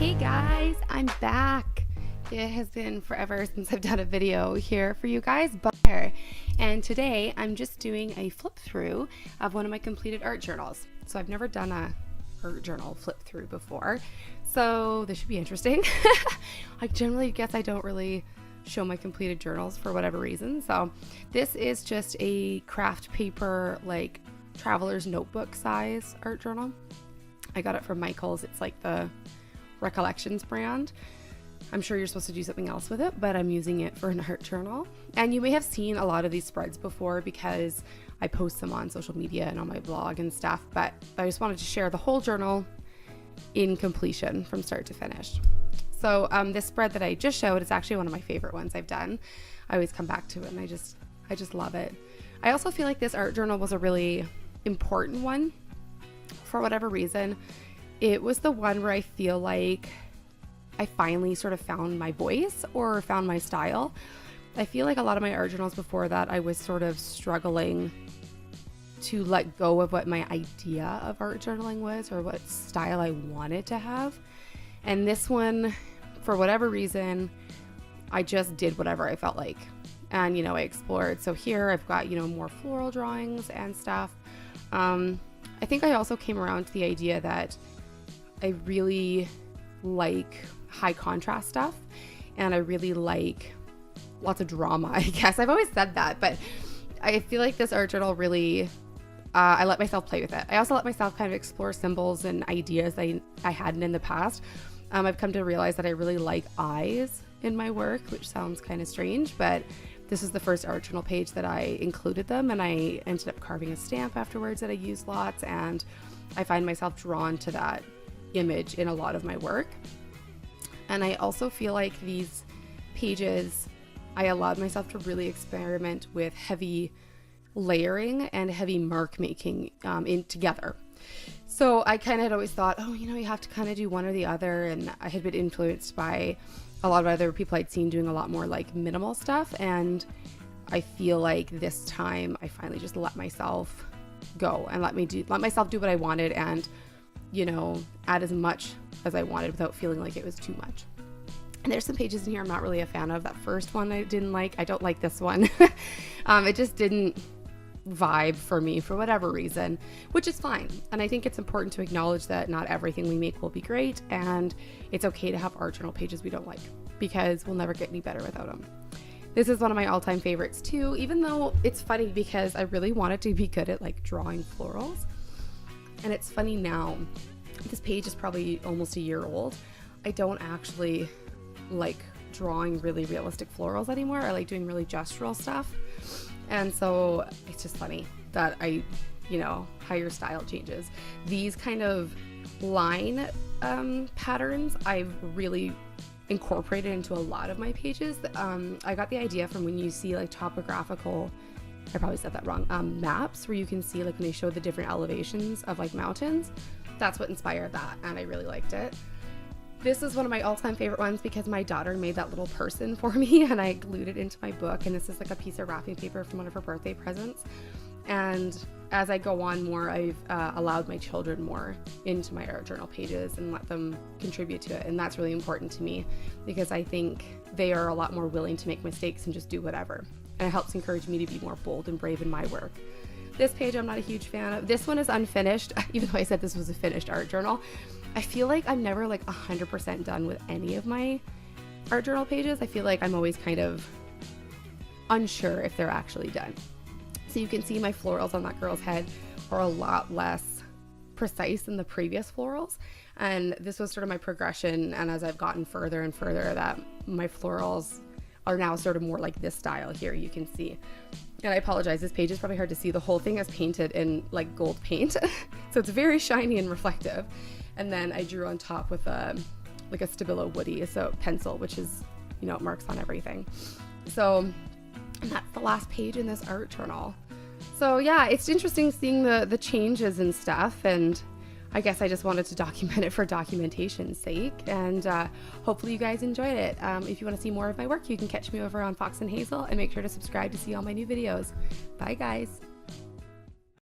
Hey guys, I'm back. It has been forever since I've done a video here for you guys, and today I'm just doing a flip through of one of my completed art journals. So I've never done a art journal flip through before, so this should be interesting. I generally guess I don't really show my completed journals for whatever reason. So this is just a craft paper, like traveler's notebook size art journal. I got it from Michaels. It's like the Recollections brand. I'm sure you're supposed to do something else with it, but I'm using it for an art journal. And you may have seen a lot of these spreads before because I post them on social media and on my blog and stuff, but I just wanted to share the whole journal in completion from start to finish. So this spread that I just showed is actually one of my favorite ones I've done. I always come back to it and I just love it. I also feel like this art journal was a really important one for whatever reason. It was the one where I feel like I finally sort of found my voice or found my style. I feel like a lot of my art journals before that, I was sort of struggling to let go of what my idea of art journaling was or what style I wanted to have. And this one, for whatever reason, I just did whatever I felt like. And, you know, I explored. So here I've got, you know, more floral drawings and stuff. I think I also came around to the idea that I really like high contrast stuff and I really like lots of drama, I guess. I've always said that, but I feel like this art journal really, I let myself play with it. I also let myself kind of explore symbols and ideas I hadn't in the past. I've come to realize that I really like eyes in my work, which sounds kind of strange, but this is the first art journal page that I included them, and I ended up carving a stamp afterwards that I used lots, and I find myself drawn to that image in a lot of my work. And I also feel like these pages, I allowed myself to really experiment with heavy layering and heavy mark making in together. So I kind of had always thought, oh, you know, you have to kind of do one or the other. And I had been influenced by a lot of other people I'd seen doing a lot more like minimal stuff. And I feel like this time I finally just let myself go and let myself do what I wanted and, you know, add as much as I wanted without feeling like it was too much. And there's some pages in here I'm not really a fan of. That first one I didn't like. I don't like this one. It just didn't vibe for me for whatever reason, which is fine. And I think it's important to acknowledge that not everything we make will be great, and it's okay to have art journal pages we don't like because we'll never get any better without them. This is one of my all-time favorites too, even though it's funny because I really wanted to be good at like drawing florals. And it's funny now, this page is probably almost a year old. I don't actually like drawing really realistic florals anymore. I like doing really gestural stuff. And so it's just funny that how your style changes. These kind of line patterns I've really incorporated into a lot of my pages. I got the idea from when you see like topographical, I probably said that wrong, maps where you can see like when they show the different elevations of like mountains. That's what inspired that, and I really liked it. This is one of my all-time favorite ones because my daughter made that little person for me and I glued it into my book, and this is like a piece of wrapping paper from one of her birthday presents. And as I go on more, I've allowed my children more into my art journal pages and let them contribute to it, and that's really important to me because I think they are a lot more willing to make mistakes and just do whatever, and it helps encourage me to be more bold and brave in my work. This page I'm not a huge fan of. This one is unfinished, even though I said this was a finished art journal. I feel like I'm never like 100% done with any of my art journal pages. I feel like I'm always kind of unsure if they're actually done. So you can see my florals on that girl's head are a lot less precise than the previous florals. And this was sort of my progression. And as I've gotten further and further, that my florals are now sort of more like this style here, you can see. And I apologize, this page is probably hard to see. The whole thing is painted in like gold paint. So it's very shiny and reflective. And then I drew on top with like a Stabilo Woody, so pencil, which is, you know, it marks on everything. So that's the last page in this art journal. So yeah, it's interesting seeing the changes and stuff, and I guess I just wanted to document it for documentation's sake, and hopefully you guys enjoyed it. If you want to see more of my work, you can catch me over on Fox and Hazel, and make sure to subscribe to see all my new videos. Bye guys.